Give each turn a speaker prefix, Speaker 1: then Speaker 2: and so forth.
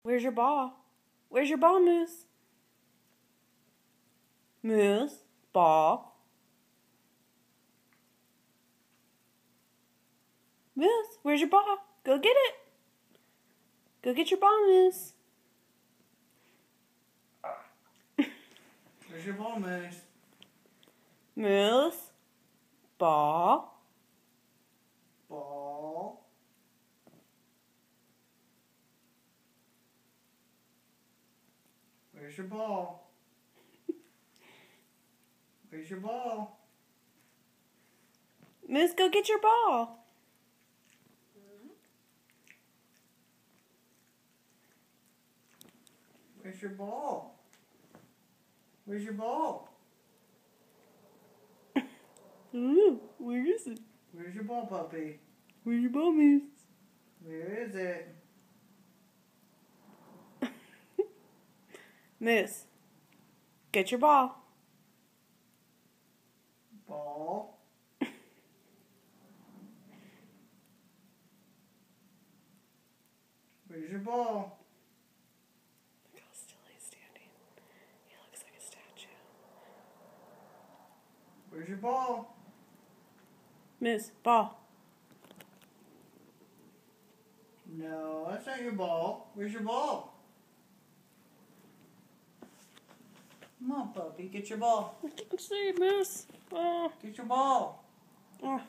Speaker 1: Where's your ball? Where's your ball, Moose? Moose, ball. Moose, where's your ball? Go get it. Go get your ball, Moose.
Speaker 2: Where's your ball, Moose?
Speaker 1: Moose, ball.
Speaker 2: Ball. Where's your ball? Where's your ball?
Speaker 1: Moose, go get your ball.
Speaker 2: Where's your ball? Where's your ball?
Speaker 1: Ooh, where is it?
Speaker 2: Where's your ball, puppy?
Speaker 1: Where's your ball, Moose?
Speaker 2: Where is it?
Speaker 1: Moose, get your ball.
Speaker 2: Ball. Where's your ball?
Speaker 1: Look how still he's standing. He looks like a statue.
Speaker 2: Where's your ball?
Speaker 1: Moose, ball.
Speaker 2: No, that's not your ball. Where's your ball? Come on, puppy. Get your ball.
Speaker 1: I can't see, Moose. Oh.
Speaker 2: Get your ball.
Speaker 1: Oh.